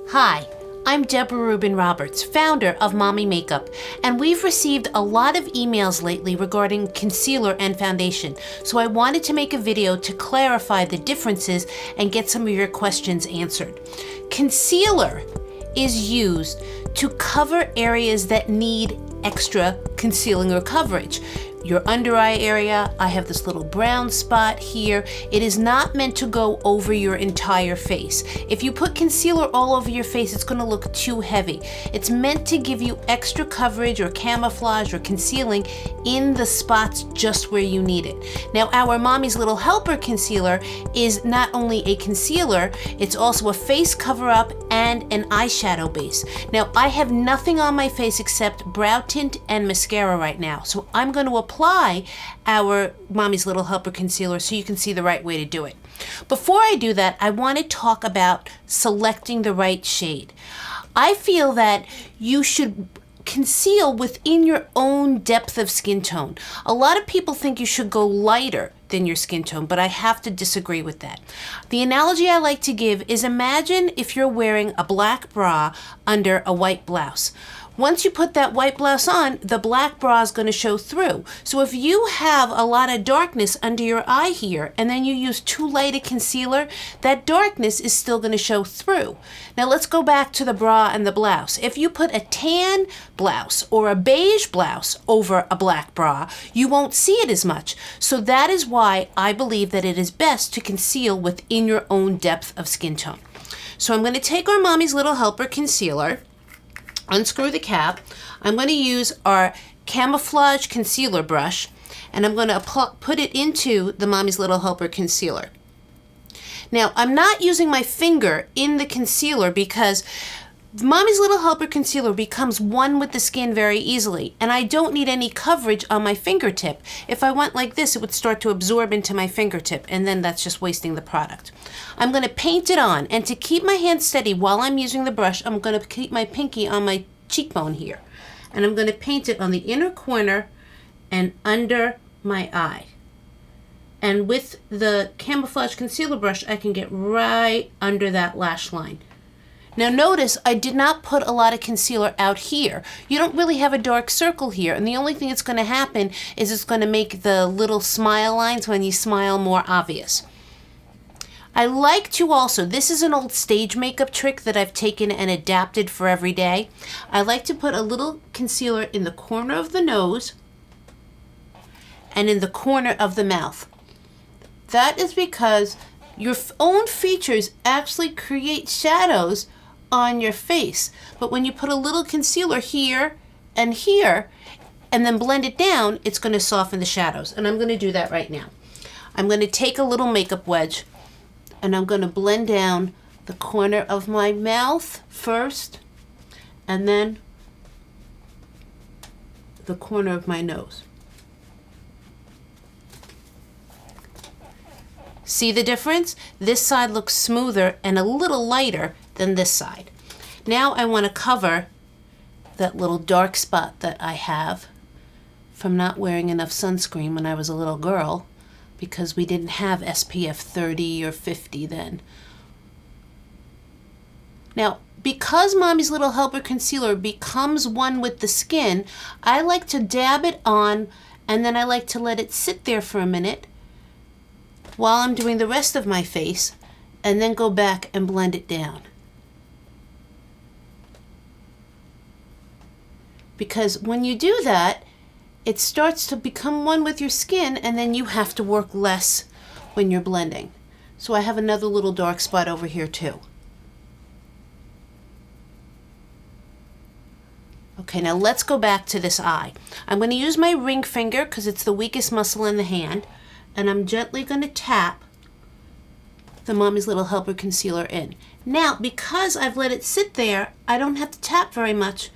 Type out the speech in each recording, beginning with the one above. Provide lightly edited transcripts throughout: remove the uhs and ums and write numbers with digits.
Hi, I'm Deborah Rubin Roberts, founder of Mommy Makeup, and we've received a lot of emails lately regarding concealer and foundation, so I wanted to make a video to clarify the differences and get some of your questions answered. Concealer is used to cover areas that need extra concealing or coverage. Your under eye area, I have this little brown spot here. It is not meant to go over your entire face. If you put concealer all over your face, it's going to look too heavy. It's meant to give you extra coverage or camouflage or concealing in the spots just where you need it. Now, our Mommy's Little Helper concealer is not only a concealer, it's also a face cover up and an eyeshadow base. Now, I have nothing on my face except brow tint and mascara right now, so I'm going to apply our Mommy's Little Helper concealer so you can see the right way to do it. Before I do that, I want to talk about selecting the right shade. I feel that you should conceal within your own depth of skin tone. A lot of people think you should go lighter than your skin tone, but I have to disagree with that. The analogy I like to give is, imagine if you're wearing a black bra under a white blouse. Once you put that white blouse on, the black bra is going to show through. So if you have a lot of darkness under your eye here, and then you use too light a concealer, that darkness is still going to show through. Now let's go back to the bra and the blouse. If you put a tan blouse or a beige blouse over a black bra, you won't see it as much. So that is why I believe that it is best to conceal within your own depth of skin tone. So I'm going to take our Mommy's Little Helper concealer, unscrew the cap. I'm going to use our camouflage concealer brush, and I'm going to put it into the Mommy's Little Helper concealer. Now, I'm not using my finger in the concealer because Mommy's Little Helper concealer becomes one with the skin very easily, and I don't need any coverage on my fingertip. If I went like this, it would start to absorb into my fingertip, and then that's just wasting the product. I'm going to paint it on, and to keep my hand steady while I'm using the brush, I'm going to keep my pinky on my cheekbone here, and I'm going to paint it on the inner corner and under my eye. And with the camouflage concealer brush, I can get right under that lash line. Now notice I did not put a lot of concealer out here. You don't really have a dark circle here, and the only thing that's going to happen is it's going to make the little smile lines when you smile more obvious. I like to also, this is an old stage makeup trick that I've taken and adapted for every day. I like to put a little concealer in the corner of the nose and in the corner of the mouth. That is because your own features actually create shadows on your face. But when you put a little concealer here, and then blend it down, it's going to soften the shadows. And I'm going to do that right now. I'm going to take a little makeup wedge, and I'm going to blend down the corner of my mouth first, and then the corner of my nose. See the difference? This side looks smoother and a little lighter than this side. Now I want to cover that little dark spot that I have from not wearing enough sunscreen when I was a little girl, because we didn't have SPF 30 or 50 then. Now, because Mommy's Little Helper concealer becomes one with the skin, I like to dab it on, and then I like to let it sit there for a minute while I'm doing the rest of my face, and then go back and blend it down. Because when you do that, it starts to become one with your skin, and then you have to work less when you're blending. So I have another little dark spot over here too. Okay, now let's go back to this eye. I'm going to use my ring finger because it's the weakest muscle in the hand, and I'm gently going to tap the Mommy's Little Helper concealer in. Now, because I've let it sit there, I don't have to tap very much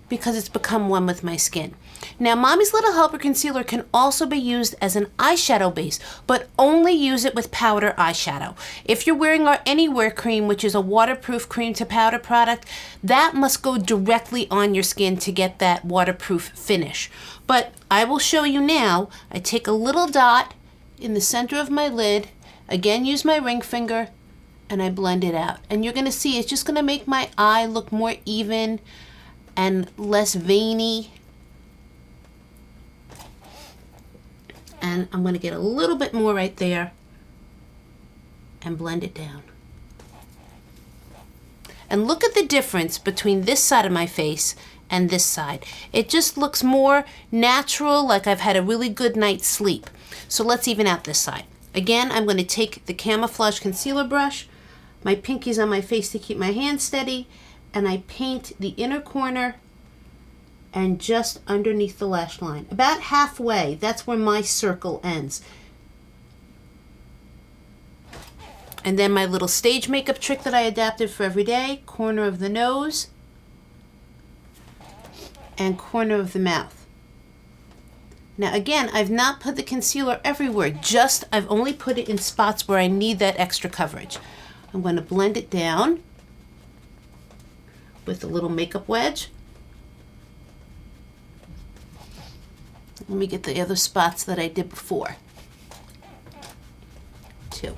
because it's become one with my skin. Now, Mommy's Little Helper concealer can also be used as an eyeshadow base, but only use it with powder eyeshadow. If you're wearing our Anywhere cream, which is a waterproof cream to powder product, that must go directly on your skin to get that waterproof finish. But I will show you now. I take a little dot in the center of my lid, again use my ring finger, and I blend it out. And you're gonna see it's just gonna make my eye look more even and less veiny. And I'm gonna get a little bit more right there and blend it down. And look at the difference between this side of my face and this side. It just looks more natural, like I've had a really good night's sleep. So let's even out this side. Again, I'm going to take the Camouflage concealer brush, my pinky's on my face to keep my hand steady, and I paint the inner corner and just underneath the lash line. About halfway, that's where my circle ends. And then my little stage makeup trick that I adapted for every day, corner of the nose and corner of the mouth. Now again, I've not put the concealer everywhere, just I've only put it in spots where I need that extra coverage. I'm going to blend it down with a little makeup wedge. Let me get the other spots that I did before. 2.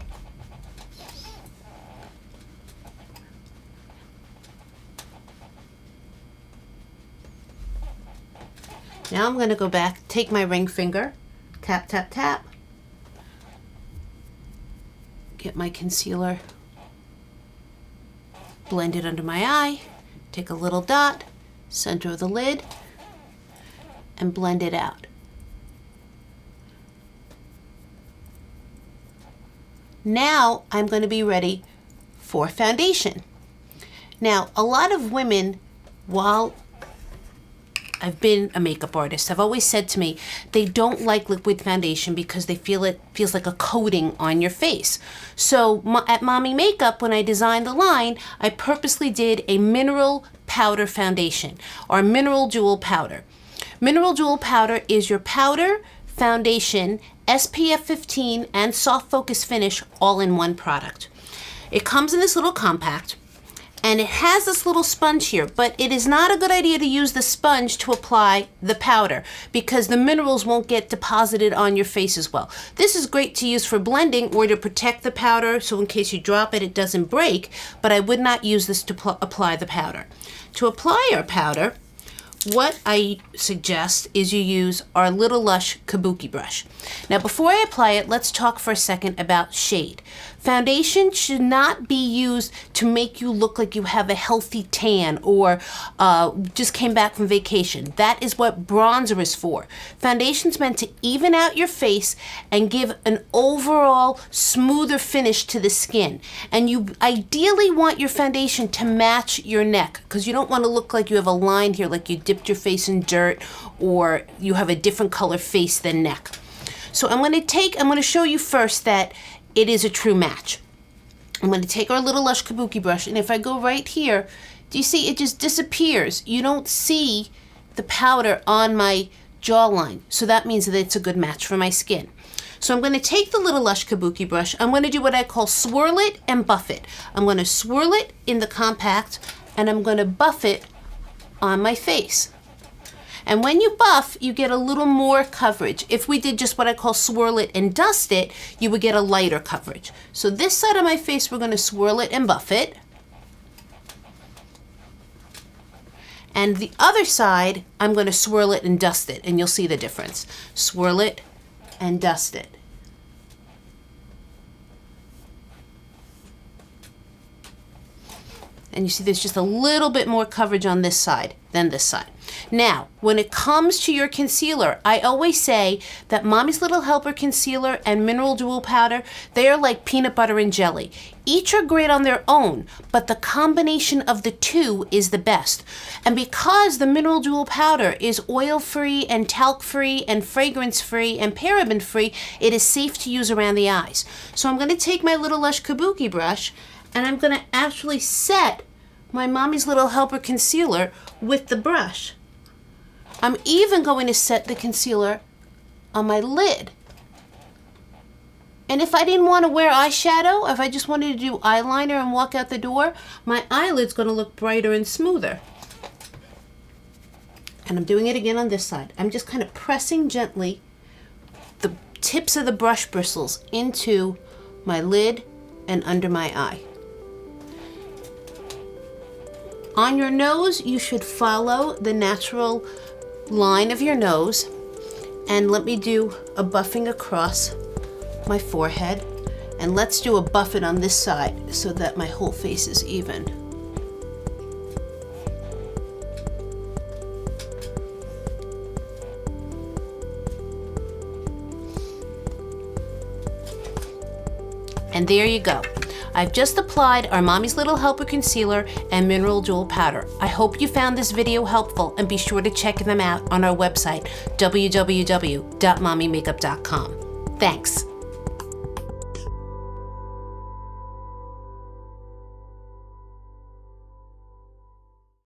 Now I'm going to go back, take my ring finger, tap, tap, tap, get my concealer, blend it under my eye, take a little dot, center of the lid, and blend it out. Now I'm going to be ready for foundation. Now, a lot of women, while I've been a makeup artist, have always said to me they don't like liquid foundation because they feel it feels like a coating on your face. So at Mommy Makeup, when I designed the line, I purposely did a mineral powder foundation, or mineral jewel powder. Mineral jewel powder is your powder, foundation, SPF 15, and soft focus finish all in one product. It comes in this little compact, and it has this little sponge here, but it is not a good idea to use the sponge to apply the powder because the minerals won't get deposited on your face as well. This is great to use for blending or to protect the powder, so in case you drop it, it doesn't break, but I would not use this to apply the powder. To apply our powder, what I suggest is you use our Little Lush Kabuki brush. Now before I apply it, let's talk for a second about shade. Foundation should not be used to make you look like you have a healthy tan or just came back from vacation. That is what bronzer is for. Foundation's meant to even out your face and give an overall smoother finish to the skin. And you ideally want your foundation to match your neck because you don't want to look like you have a line here, like you dipped your face in dirt or you have a different color face than neck. So I'm going to show you first that it is a true match. I'm going to take our Little Lush Kabuki brush, and if I go right here, do you see it just disappears? You don't see the powder on my jawline, so that means that it's a good match for my skin. So I'm going to take the Little Lush Kabuki brush. I'm going to do what I call swirl it and buff it. I'm going to swirl it in the compact, and I'm going to buff it on my face. And when you buff, you get a little more coverage. If we did just what I call swirl it and dust it, you would get a lighter coverage. So this side of my face, we're going to swirl it and buff it. And the other side, I'm going to swirl it and dust it, and you'll see the difference. Swirl it and dust it. And you see there's just a little bit more coverage on this side than this side. Now, when it comes to your concealer, I always say that Mommy's Little Helper concealer and mineral jewel powder, they are like peanut butter and jelly. Each are great on their own, but the combination of the two is the best. And because the mineral jewel powder is oil-free and talc-free and fragrance-free and paraben-free, it is safe to use around the eyes. So I'm going to take my Little Lush Kabuki brush and I'm going to actually set my Mommy's Little Helper concealer with the brush. I'm even going to set the concealer on my lid. And if I didn't want to wear eyeshadow, if I just wanted to do eyeliner and walk out the door, my eyelid's going to look brighter and smoother. And I'm doing it again on this side. I'm just kind of pressing gently the tips of the brush bristles into my lid and under my eye. On your nose, you should follow the natural line of your nose. And let me do a buffing across my forehead. And let's do a buff it on this side so that my whole face is even. And there you go. I've just applied our Mommy's Little Helper Concealer and Mineral Jewel Powder. I hope you found this video helpful, and be sure to check them out on our website, www.mommymakeup.com. Thanks.